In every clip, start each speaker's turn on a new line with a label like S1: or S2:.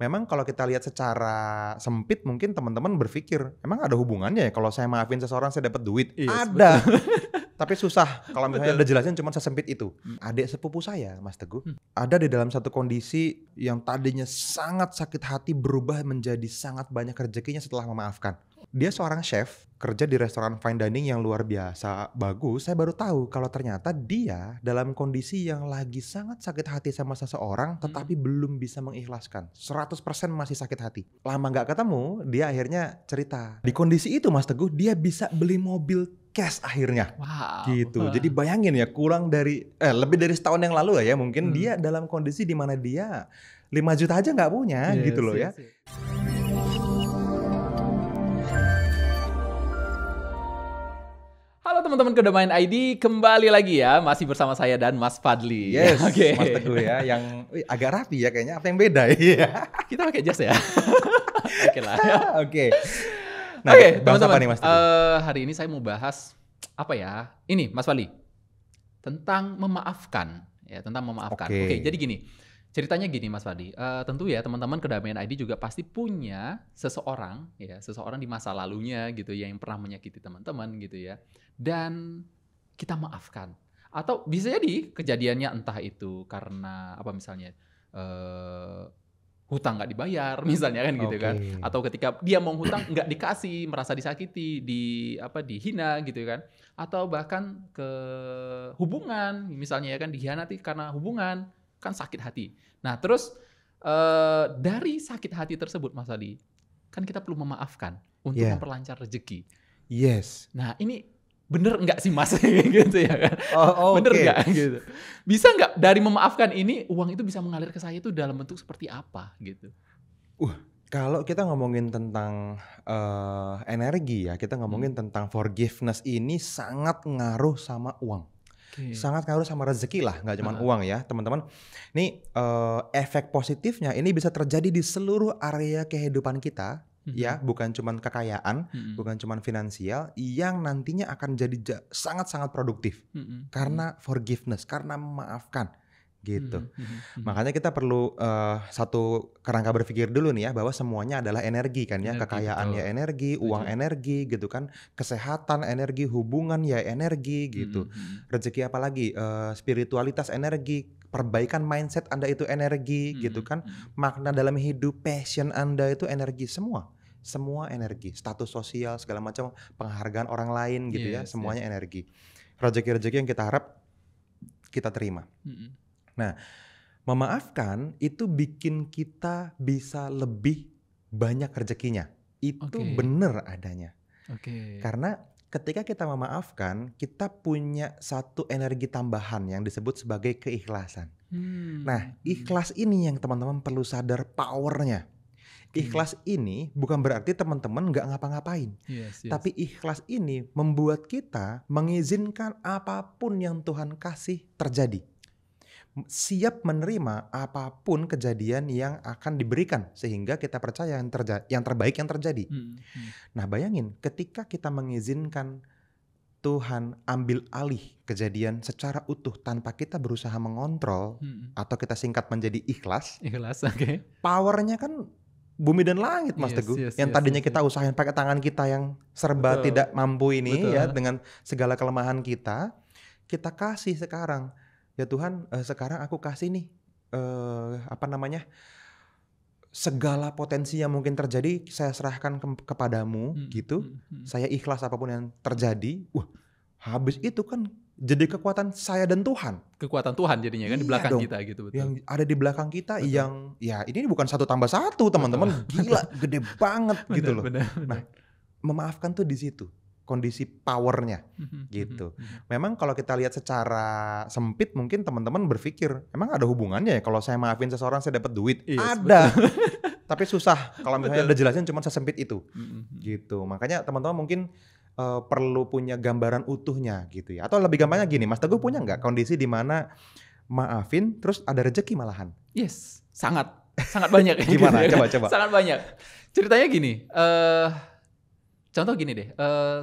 S1: Memang kalau kita lihat secara sempit mungkin teman-teman berpikir, emang ada hubungannya ya kalau saya maafin seseorang saya dapat duit?
S2: Yes,
S1: Ada. Tapi susah kalau misalnya
S2: Betul.
S1: udah jelasin cuma sesempit itu. Adik sepupu saya, Mas Teguh, ada di dalam satu kondisi yang tadinya sangat sakit hati berubah menjadi sangat banyak rezekinya setelah memaafkan. Dia seorang chef, kerja di restoran fine dining yang luar biasa bagus. Saya baru tahu kalau ternyata dia dalam kondisi yang lagi sangat sakit hati sama seseorang tetapi belum bisa mengikhlaskan. 100% masih sakit hati. Lama gak ketemu, dia akhirnya cerita. Di kondisi itu Mas Teguh, dia bisa beli mobil cash akhirnya.
S2: Wow.
S1: Gitu. Jadi bayangin ya, lebih dari setahun yang lalu ya mungkin dia dalam kondisi di mana dia 5 juta aja nggak punya gitu loh ya.
S2: Halo teman-teman Kedamaian ID, kembali lagi ya, masih bersama saya dan Mas Fadli.
S1: Yes,
S2: Oke.
S1: Mas Teguh ya, yang agak rapi ya kayaknya, apa yang beda ya?
S2: Kita pakai jas ya. Oke lah.
S1: Oke. Nah,
S2: Oke,
S1: bahas
S2: teman-teman.
S1: apa nih Mas Teguh?
S2: Hari ini saya mau bahas apa ya? Ini Mas Fadli, tentang memaafkan ya, tentang memaafkan. Oke, jadi gini. Ceritanya gini Mas Fadli, tentu ya teman-teman Kedamaian ID juga pasti punya seseorang di masa lalunya gitu ya yang pernah menyakiti teman-teman gitu ya. Dan kita maafkan. Atau bisa jadi kejadiannya entah itu karena apa misalnya hutang nggak dibayar misalnya kan gitu kan. Atau ketika dia mau hutang nggak dikasih, merasa disakiti, dihina gitu kan. Atau bahkan ke hubungan misalnya ya kan, dikhianati karena hubungan. Kan sakit hati. Nah terus dari sakit hati tersebut Mas Ali, kan kita perlu memaafkan untuk memperlancar rezeki.
S1: Yes.
S2: Nah ini bener nggak sih Mas gitu ya kan? Bener nggak gitu? Bisa nggak dari memaafkan ini uang itu bisa mengalir ke saya itu dalam bentuk seperti apa gitu?
S1: Kalau kita ngomongin tentang energi ya, kita ngomongin tentang forgiveness ini sangat ngaruh sama uang. Sangat ngaruh sama rezeki lah, nggak cuma uang ya teman-teman. Ini efek positifnya ini bisa terjadi di seluruh area kehidupan kita ya, bukan cuma kekayaan, bukan cuma finansial, yang nantinya akan jadi sangat-sangat produktif karena forgiveness, karena memaafkan gitu. Makanya kita perlu satu kerangka berpikir dulu nih ya, bahwa semuanya adalah energi kan ya, kekayaan ya energi, uang energi gitu kan, kesehatan energi, hubungan ya energi gitu, rezeki apalagi, spiritualitas energi, perbaikan mindset Anda itu energi gitu kan, makna dalam hidup, passion Anda itu energi, semua energi, status sosial segala macam, penghargaan orang lain gitu ya, semuanya energi. Rezeki-rezeki yang kita harap kita terima. Nah, memaafkan itu bikin kita bisa lebih banyak rezekinya. Itu bener adanya. Karena ketika kita memaafkan, kita punya satu energi tambahan yang disebut sebagai keikhlasan. Nah, ikhlas ini yang teman-teman perlu sadar powernya. Ikhlas ini bukan berarti teman-teman gak ngapa-ngapain. Tapi ikhlas ini membuat kita mengizinkan apapun yang Tuhan kasih terjadi. Siap menerima apapun kejadian yang akan diberikan sehingga kita percaya yang terbaik yang terjadi. Nah bayangin ketika kita mengizinkan Tuhan ambil alih kejadian secara utuh tanpa kita berusaha mengontrol atau kita singkat menjadi ikhlas. Powernya kan bumi dan langit Mas Teguh. Yang tadinya kita usahain pakai tangan kita yang serba tidak mampu ini ya, dengan segala kelemahan kita kasih sekarang. Ya Tuhan, sekarang aku kasih nih segala potensi yang mungkin terjadi saya serahkan kepadamu gitu. Saya ikhlas apapun yang terjadi. Habis itu kan jadi kekuatan saya dan Tuhan.
S2: Kekuatan Tuhan jadinya kan di belakang kita gitu. Betul.
S1: Yang ada di belakang kita yang ya ini bukan 1 tambah 1 teman-teman, gila gede banget gitu loh. Nah, memaafkan tuh di situ. Kondisi powernya gitu. Memang kalau kita lihat secara sempit mungkin teman-teman berpikir emang ada hubungannya ya kalau saya maafin seseorang saya dapat duit? Ada. Tapi susah kalau misalnya udah jelasin cuma sesempit itu gitu. Makanya teman-teman mungkin perlu punya gambaran utuhnya gitu ya. Atau lebih gampangnya gini, Mas Teguh punya nggak kondisi di mana maafin terus ada rezeki malahan?
S2: Yes, sangat banyak.
S1: Gimana?
S2: Gitu,
S1: Coba.
S2: Sangat banyak. Ceritanya gini. Contoh gini deh,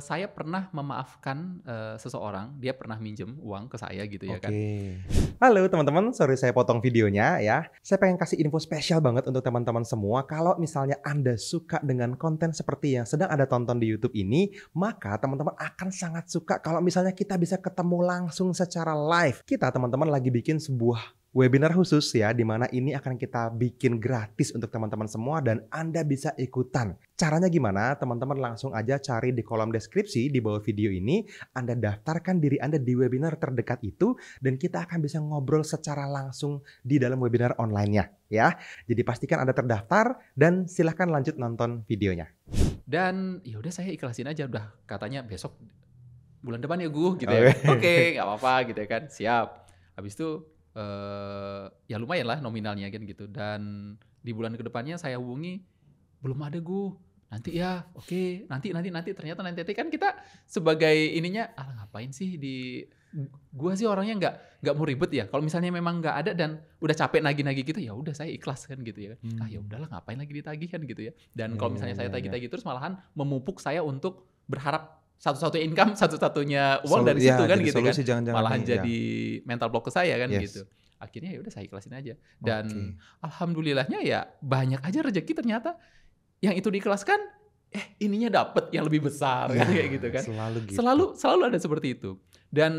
S2: saya pernah memaafkan, seseorang, dia pernah minjem uang ke saya gitu ya kan.
S1: Halo teman-teman, sorry saya potong videonya ya. Saya pengen kasih info spesial banget untuk teman-teman semua. Kalau misalnya Anda suka dengan konten seperti yang sedang Anda tonton di YouTube ini, maka teman-teman akan sangat suka kalau misalnya kita bisa ketemu langsung secara live. Kita teman-teman lagi bikin sebuah webinar khusus ya, di mana ini akan kita bikin gratis untuk teman-teman semua dan Anda bisa ikutan. Caranya gimana? Teman-teman langsung aja cari di kolom deskripsi di bawah video ini, Anda daftarkan diri Anda di webinar terdekat itu dan kita akan bisa ngobrol secara langsung di dalam webinar online-nya ya. Jadi pastikan Anda terdaftar dan silahkan lanjut nonton videonya.
S2: Dan ya udah saya ikhlasin aja, udah katanya besok bulan depan ya Gu gitu ya. Oke, nggak apa-apa gitu ya kan, siap. Habis itu ya lumayan lah nominalnya kan gitu. Dan di bulan kedepannya saya hubungi, belum ada Gu. Nanti ya, oke, nanti ternyata nanti kan kita sebagai ininya, ngapain sih gua sih orangnya nggak mau ribet ya. Kalau misalnya memang nggak ada dan udah capek nagih-nagih gitu, ya udah saya ikhlas kan gitu ya. Ya udahlah ngapain lagi ditagih kan gitu ya. Dan kalau misalnya saya tagih-tagih terus malahan memupuk saya untuk berharap satu-satunya income, satu-satunya uang dari situ kan gitu kan. Malahan jadi mental block ke saya kan gitu. Akhirnya ya udah saya ikhlasin aja. Dan alhamdulillahnya ya banyak aja rezeki ternyata yang itu diikhlaskan, ininya dapet yang lebih besar kan kayak gitu kan. Selalu ada seperti itu. Dan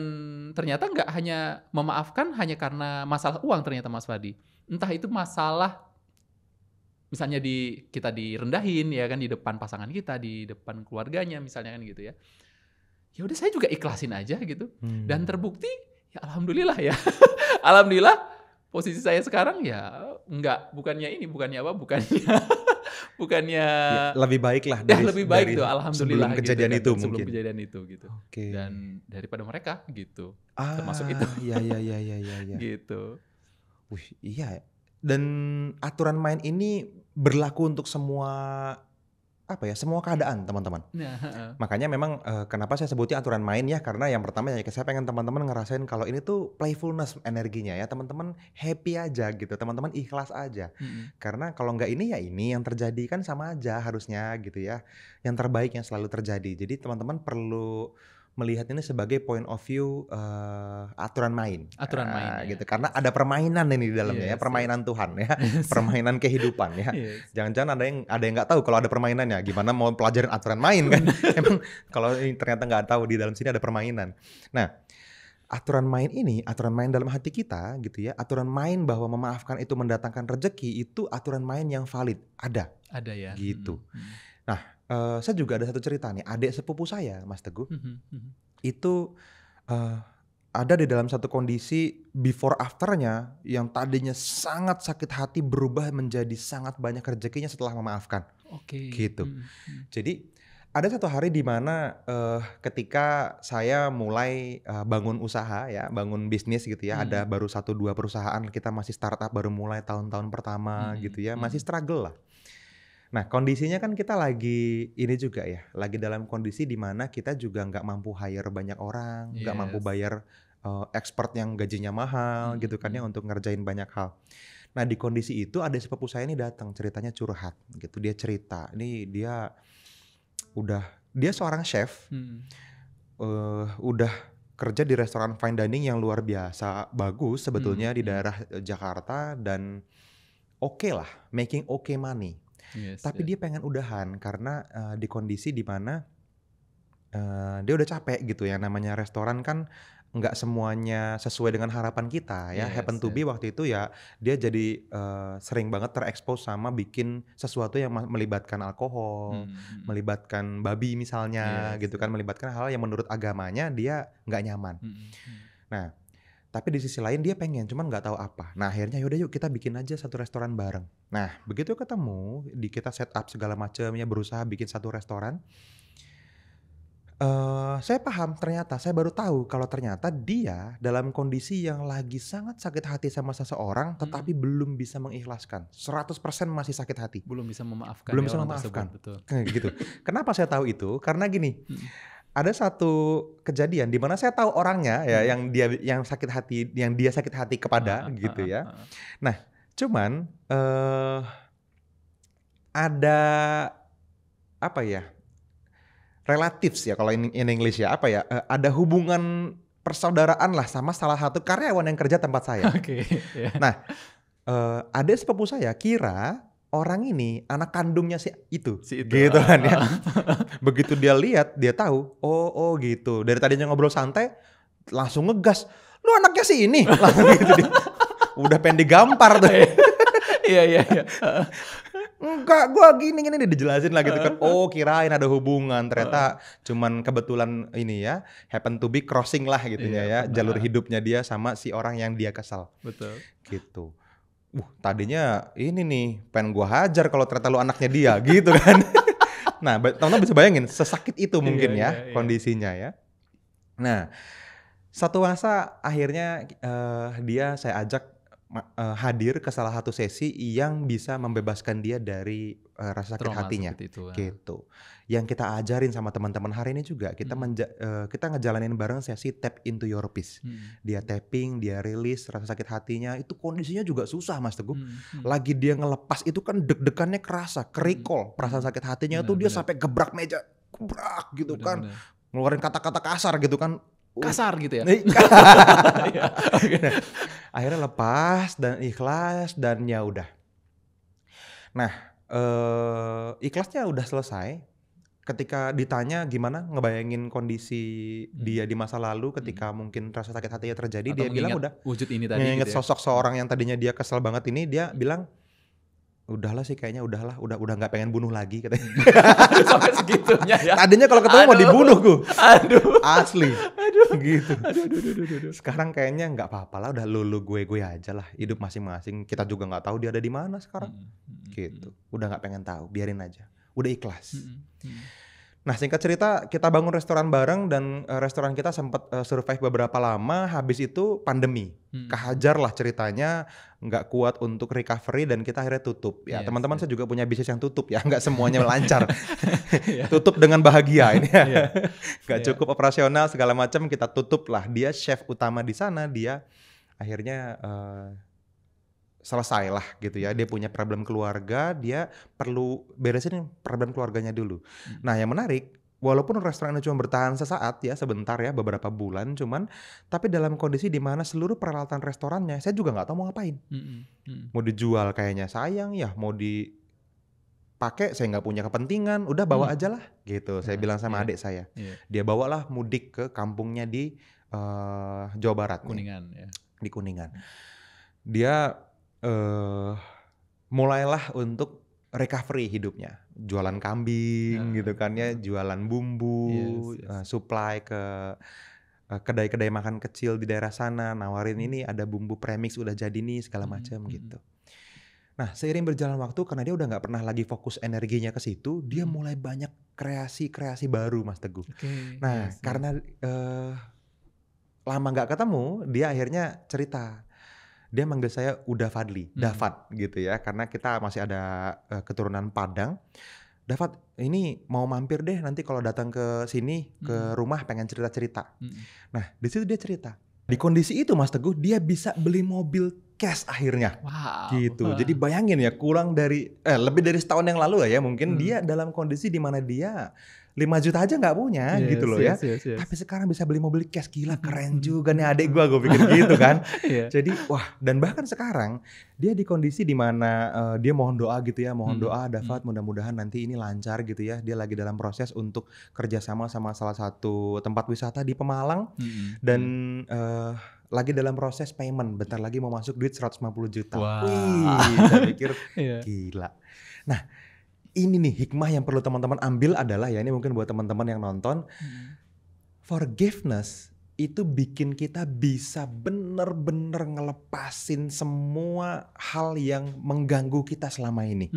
S2: ternyata nggak hanya memaafkan hanya karena masalah uang ternyata Mas Fadi. Entah itu masalah misalnya kita direndahin ya kan di depan pasangan kita, di depan keluarganya misalnya kan gitu ya. Ya udah saya juga ikhlasin aja gitu. Dan terbukti ya alhamdulillah ya. Alhamdulillah posisi saya sekarang ya bukannya ya,
S1: lebih baik lah
S2: dari tuh alhamdulillah
S1: sebelum kejadian
S2: gitu,
S1: itu
S2: sebelum
S1: mungkin.
S2: kejadian itu gitu. Dan daripada mereka gitu. Termasuk itu.
S1: Iya.
S2: Gitu.
S1: Wih, iya. Dan aturan main ini berlaku untuk semua semua keadaan teman-teman. Makanya memang kenapa saya sebutnya aturan main ya, karena yang pertama ya saya pengen teman-teman ngerasain kalau ini tuh playfulness energinya ya, teman-teman happy aja gitu, teman-teman ikhlas aja. Karena kalau nggak ini ya ini yang terjadi kan sama aja harusnya gitu ya, yang terbaik yang selalu terjadi. Jadi teman-teman perlu melihat ini sebagai point of view aturan main ya. Gitu, karena ada permainan ini di dalamnya ya, permainan Tuhan ya, permainan kehidupan ya. Jangan-jangan ada yang nggak tahu kalau ada permainannya, gimana mau pelajarin aturan main kan? Emang kalau ternyata nggak tahu di dalam sini ada permainan. Nah, aturan main dalam hati kita gitu ya, aturan main bahwa memaafkan itu mendatangkan rezeki, itu aturan main yang valid, ada
S2: ya
S1: gitu. Nah, saya juga ada satu cerita nih, adik sepupu saya Mas Teguh, itu ada di dalam satu kondisi before afternya yang tadinya sangat sakit hati berubah menjadi sangat banyak rezekinya setelah memaafkan. Gitu. Jadi ada satu hari di mana ketika saya mulai bangun usaha ya, bangun bisnis gitu ya, ada baru 1-2 perusahaan, kita masih startup, baru mulai tahun-tahun pertama gitu ya, masih struggle lah. Nah kondisinya kan kita lagi ini juga ya, lagi dalam kondisi di mana kita juga nggak mampu hire banyak orang, nggak mampu bayar expert yang gajinya mahal gitu kan ya untuk ngerjain banyak hal. Nah di kondisi itu ada sepupu saya ini datang, ceritanya curhat gitu, dia cerita, ini dia seorang chef, udah kerja di restoran fine dining yang luar biasa bagus sebetulnya di daerah Jakarta dan oke lah, making money. Tapi dia pengen udahan karena di kondisi di mana dia udah capek gitu ya, namanya restoran kan nggak semuanya sesuai dengan harapan kita ya. Happen to be waktu itu ya dia jadi sering banget terekspos sama bikin sesuatu yang melibatkan alkohol, melibatkan babi misalnya gitu kan, melibatkan hal yang menurut agamanya dia nggak nyaman. Nah tapi di sisi lain dia pengen, cuman nggak tahu apa. Nah akhirnya yaudah yuk kita bikin aja satu restoran bareng. Nah begitu ketemu, kita set up segala macam ya, berusaha bikin satu restoran. Saya paham ternyata, saya baru tahu kalau ternyata dia dalam kondisi yang lagi sangat sakit hati sama seseorang, tetapi belum bisa mengikhlaskan. 100% masih sakit hati.
S2: Belum bisa memaafkan.
S1: Belum bisa memaafkan. Kayak gitu. Kenapa saya tahu itu? Karena gini. Ada satu kejadian di mana saya tahu orangnya ya, yang dia sakit hati kepada gitu ya. Nah, cuman ada apa ya? relatives ya kalau in English ya, apa ya, ada hubungan persaudaraan lah sama salah satu karyawan yang kerja tempat saya.
S2: Oke. Yeah.
S1: Nah, adik sepupu saya kira orang ini anak kandungnya si itu gitu kan ya. Begitu dia lihat, dia tahu, oh gitu. Dari tadinya ngobrol santai, langsung ngegas, lu anaknya si ini, langsung gitu dia. Udah pengen digampar tuh.
S2: Iya.
S1: Enggak, gua gini dijelasin lah gitu kan. Oh, kirain ada hubungan, ternyata cuman kebetulan ini ya, happen to be crossing lah gitu ya, jalur hidupnya dia sama si orang yang dia kesal.
S2: Betul.
S1: Gitu. Tadinya ini nih, pengen gua hajar kalau ternyata lu anaknya dia gitu kan. Nah, teman-teman bisa bayangin sesakit itu mungkin ya kondisinya ya. Nah, satu masa akhirnya saya ajak hadir ke salah satu sesi yang bisa membebaskan dia dari rasa sakit hatinya
S2: itu,
S1: gitu. Yang kita ajarin sama teman-teman hari ini juga kita kita ngejalanin bareng sesi tap into your peace. Dia tapping, dia rilis rasa sakit hatinya, itu kondisinya juga susah Mas Teguh. Lagi dia ngelepas itu kan deg-degannya kerasa, kerikol perasaan sakit hatinya tuh dia sampai gebrak meja, gebrak gitu kan. Ngeluarin kata-kata kasar gitu kan.
S2: Kasar gitu ya.
S1: Akhirnya lepas dan ikhlas dan ya udah. Nah, ikhlasnya udah selesai. Ketika ditanya gimana ngebayangin kondisi dia di masa lalu ketika mungkin rasa sakit hatinya terjadi,
S2: atau
S1: dia bilang udah
S2: wujud ini tadi
S1: nginget
S2: gitu ya.
S1: sosok seorang yang tadinya dia kesel banget ini, dia bilang udahlah sih kayaknya udah nggak pengen bunuh lagi katanya.
S2: Sampai segitunya ya.
S1: Tadinya kalau ketemu mau dibunuh gue.
S2: Aduh.
S1: Asli. Gitu.
S2: Aduh.
S1: Sekarang kayaknya nggak apa-apa lah, udah lu gue aja lah, hidup masing-masing. Kita juga nggak tahu dia ada di mana sekarang. Gitu. Udah nggak pengen tahu, biarin aja. Udah ikhlas. Nah, singkat cerita kita bangun restoran bareng dan restoran kita sempat survive beberapa lama. Habis itu pandemi, kehajar lah ceritanya, nggak kuat untuk recovery dan kita akhirnya tutup. Ya teman-teman saya juga punya bisnis yang tutup ya, nggak semuanya lancar. Tutup dengan bahagia ini ya. Nggak cukup operasional segala macam, kita tutup lah. Dia chef utama di sana, dia akhirnya selesai lah gitu ya. Dia punya problem keluarga, dia perlu beresin problem keluarganya dulu. Nah, yang menarik, walaupun restoran itu cuma bertahan sesaat ya, sebentar ya, beberapa bulan cuman, tapi dalam kondisi di mana seluruh peralatan restorannya saya juga nggak tahu mau ngapain. Mau dijual kayaknya sayang ya, mau dipakai saya nggak punya kepentingan, udah bawa aja lah gitu. Saya bilang sama adik saya. Dia bawalah mudik ke kampungnya di Jawa Barat.
S2: Kuningan ya.
S1: Di Kuningan. Dia mulailah untuk recovery hidupnya, jualan kambing gitu kan ya, jualan bumbu, supply ke kedai-kedai makan kecil di daerah sana, nawarin ini ada bumbu premix udah jadi nih segala macam gitu. Nah, seiring berjalan waktu karena dia udah nggak pernah lagi fokus energinya ke situ, dia mulai banyak kreasi baru Mas Teguh. Nah, karena lama nggak ketemu, dia akhirnya cerita. Dia manggil saya Uda Fadli, Dafat gitu ya, karena kita masih ada keturunan Padang. Dafat, ini mau mampir deh nanti kalau datang ke sini ke rumah pengen cerita-cerita. Nah, di situ dia cerita. Di kondisi itu Mas Teguh, dia bisa beli mobil cash akhirnya.
S2: Wow.
S1: Gitu. Jadi bayangin ya, kurang dari lebih dari setahun yang lalu lah ya, mungkin dia dalam kondisi di mana dia 5 juta aja nggak punya gitu loh ya. Tapi sekarang bisa beli mobil cash, gila keren juga nih adik gue pikir gitu kan. Jadi wah, dan bahkan sekarang dia di kondisi di mana dia mohon doa gitu ya, mohon doa Dafat mudah-mudahan nanti ini lancar gitu ya. Dia lagi dalam proses untuk kerjasama sama salah satu tempat wisata di Pemalang dan lagi dalam proses payment, bentar lagi mau masuk duit 150 juta.
S2: Wow.
S1: Wih, saya pikir gila. Nah, ini nih hikmah yang perlu teman-teman ambil adalah ya, ini mungkin buat teman-teman yang nonton, forgiveness itu bikin kita bisa bener-bener ngelepasin semua hal yang mengganggu kita selama ini.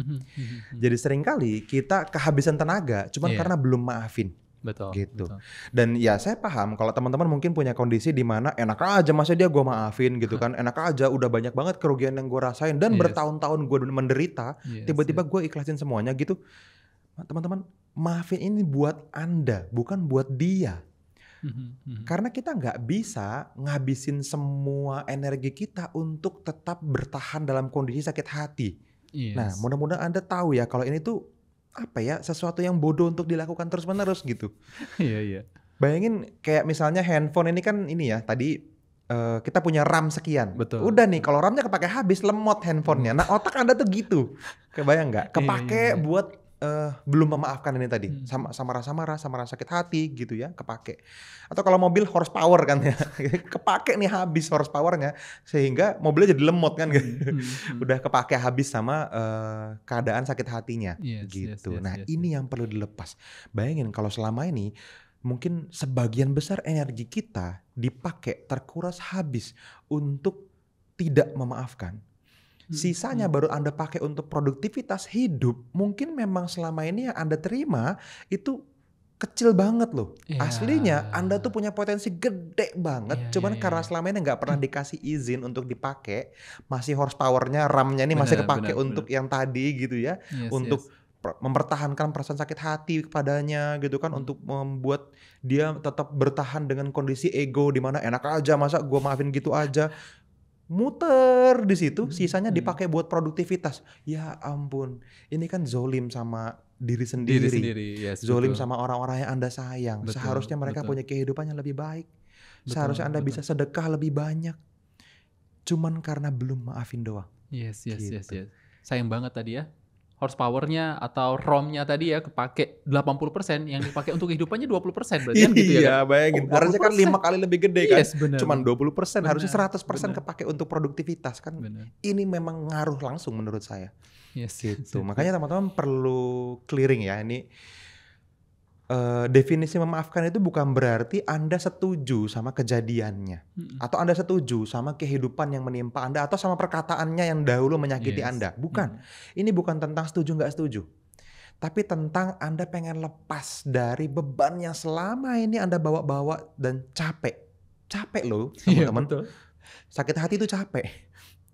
S1: Jadi seringkali kita kehabisan tenaga cuman karena belum maafin.
S2: Betul.
S1: Gitu. Dan ya saya paham kalau teman-teman mungkin punya kondisi di mana enak aja masa dia gue maafin gitu kan, enak aja udah banyak banget kerugian yang gue rasain dan bertahun-tahun gue menderita, tiba-tiba gue ikhlasin semuanya gitu. Teman-teman, maafin ini buat Anda, bukan buat dia. Karena kita nggak bisa ngabisin semua energi kita untuk tetap bertahan dalam kondisi sakit hati. Nah, mudah-mudahan Anda tahu ya kalau ini tuh apa ya, sesuatu yang bodoh untuk dilakukan terus-menerus gitu.
S2: Iya, iya.
S1: Bayangin kayak misalnya handphone ini kan ini ya, tadi kita punya RAM sekian.
S2: Betul.
S1: Udah nih kalau RAM-nya kepake habis, lemot handphonenya. Nah otak Anda tuh gitu. Kebayang nggak? Kepake
S2: Iya.
S1: buat belum memaafkan ini tadi. Sama rasa marah, sama rasa sakit hati gitu ya, kepake. Atau kalau mobil horsepower kan ya. Kepake nih habis horsepowernya. Sehingga mobilnya jadi lemot kan gitu. Udah kepake habis sama keadaan sakit hatinya gitu. Nah ini yang perlu dilepas. Bayangin kalau selama ini mungkin sebagian besar energi kita dipakai terkuras habis untuk tidak memaafkan. Sisanya baru Anda pakai untuk produktivitas hidup. Mungkin memang selama ini yang Anda terima itu kecil banget loh. Aslinya Anda tuh punya potensi gede banget. Cuman karena selama ini nggak pernah dikasih izin untuk dipakai, masih horsepowernya, RAM-nya ini masih kepake untuk yang tadi gitu ya, untuk mempertahankan perasaan sakit hati kepadanya gitu kan, untuk membuat dia tetap bertahan dengan kondisi ego di mana enak aja masa gue maafin gitu aja. Muter di situ, sisanya dipakai buat produktivitas. Ya ampun, ini kan zolim sama diri sendiri. Zolim sama orang-orang yang Anda sayang. Seharusnya mereka punya kehidupan yang lebih baik. Seharusnya Anda bisa sedekah lebih banyak. Cuman karena belum maafin doang.
S2: Yes. Sayang banget tadi ya. Horsepowernya atau ROM-nya tadi ya kepake 80%, yang dipakai untuk kehidupannya 20% berarti kan gitu ya.
S1: Iya, bayangin. Harusnya kan 5 kali lebih gede kan.
S2: Bener.
S1: Cuman 20%, harusnya 100% kepake untuk produktivitas kan. Ini memang ngaruh langsung menurut saya. Gitu. Makanya teman-teman perlu clearing ya. Ini definisi memaafkan itu bukan berarti Anda setuju sama kejadiannya. Atau Anda setuju sama kehidupan yang menimpa Anda. Atau sama perkataannya yang dahulu menyakiti Anda. Bukan. Ini bukan tentang setuju gak setuju. Tapi tentang Anda pengen lepas dari beban yang selama ini Anda bawa-bawa dan capek. Capek loh teman-teman. Sakit hati itu capek.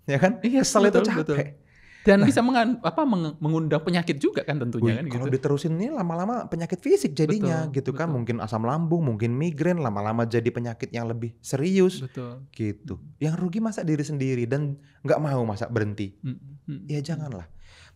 S1: Ya kan? Kesel itu capek.
S2: Dan bisa mengundang penyakit juga kan tentunya. Kan
S1: kalau
S2: gitu.
S1: diterusin ini lama-lama penyakit fisik jadinya gitu kan. Mungkin asam lambung, mungkin migrain, lama-lama jadi penyakit yang lebih serius. Gitu. Yang rugi masa diri sendiri dan gak mau masa berhenti. Ya janganlah.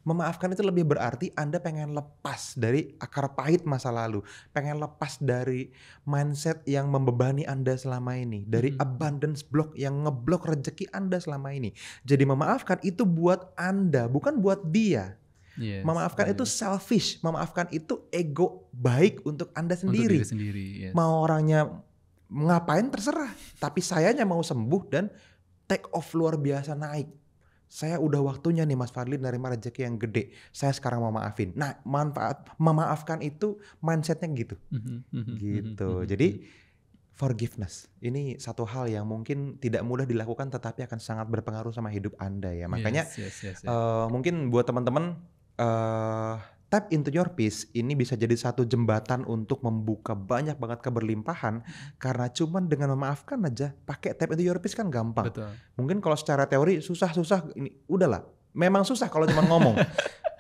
S1: Memaafkan itu lebih berarti Anda pengen lepas dari akar pahit masa lalu. Pengen lepas dari mindset yang membebani Anda selama ini. Dari abundance block yang ngeblok rezeki Anda selama ini. Jadi memaafkan itu buat Anda, bukan buat dia. Memaafkan itu selfish. Memaafkan itu ego baik untuk Anda sendiri.
S2: Untuk diri sendiri.
S1: Mau orangnya ngapain terserah. Tapi sayanya mau sembuh dan take off luar biasa naik. Saya udah waktunya nih Mas Fadli nerima rezeki yang gede. Saya sekarang mau maafin. Nah, manfaat memaafkan itu mindsetnya gitu. Gitu. Jadi forgiveness ini satu hal yang mungkin tidak mudah dilakukan tetapi akan sangat berpengaruh sama hidup Anda ya. Makanya mungkin buat teman-teman tap into your peace ini bisa jadi satu jembatan untuk membuka banyak banget keberlimpahan. Karena cuman dengan memaafkan aja, pakai tap into your peace kan gampang. Mungkin kalau secara teori susah-susah, ini udahlah. Memang susah kalau cuma ngomong.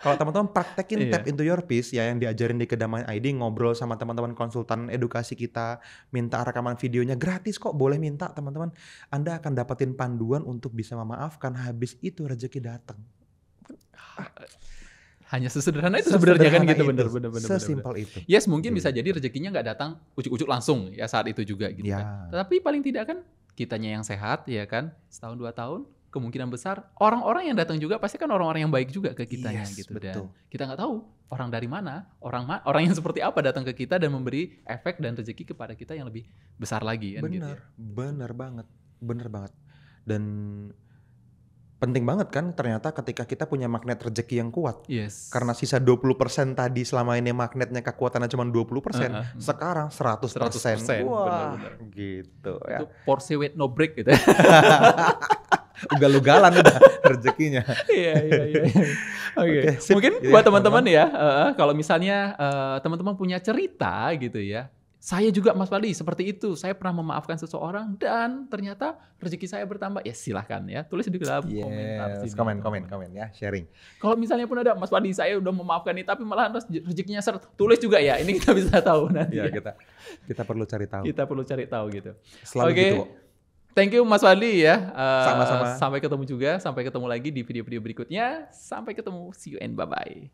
S1: Kalau teman-teman praktekin tap into your peace ya yang diajarin di Kedamaian ID, ngobrol sama teman-teman konsultan edukasi kita, minta rekaman videonya gratis kok, boleh minta teman-teman. Anda akan dapetin panduan untuk bisa memaafkan, habis itu rezeki datang.
S2: Hanya sesederhana itu sebenarnya kan gitu, bener.
S1: Sesimpel itu.
S2: Yes, mungkin bisa jadi rezekinya nggak datang ujuk-ujuk langsung ya saat itu juga gitu kan. Tapi paling tidak kan kitanya yang sehat ya kan, setahun 2 tahun kemungkinan besar orang-orang yang datang juga pasti kan orang-orang yang baik juga ke kitanya gitu. Dan kita nggak tahu orang dari mana, orang yang seperti apa datang ke kita dan memberi efek dan rezeki kepada kita yang lebih besar lagi kan.
S1: Bener banget. Dan penting banget kan ternyata ketika kita punya magnet rezeki yang kuat. Karena sisa 20% tadi selama ini magnetnya kekuatannya cuma 20%, sekarang 100%. Wah, bener. Gitu ya.
S2: Itu porsi weight no break gitu.
S1: Ugal-ugalan udah rezekinya.
S2: Iya. Oke. Mungkin buat teman-teman ya, kalau misalnya teman-teman punya cerita gitu ya. Saya juga Mas Fadli seperti itu. Saya pernah memaafkan seseorang dan ternyata rezeki saya bertambah. Ya silahkan ya, tulis di dalam komentar sini.
S1: Komen ya, sharing.
S2: Kalau misalnya pun ada Mas Fadli saya udah memaafkan ini tapi malah rezekinya seret, tulis juga ya. Ini kita bisa tahu nanti.
S1: Ya, kita perlu cari tahu.
S2: Kita perlu cari tahu gitu.
S1: Selalu gitu.
S2: Thank you Mas Fadli ya.
S1: Sama-sama.
S2: Sampai ketemu juga. Sampai ketemu lagi di video-video berikutnya. Sampai ketemu. See you and bye-bye.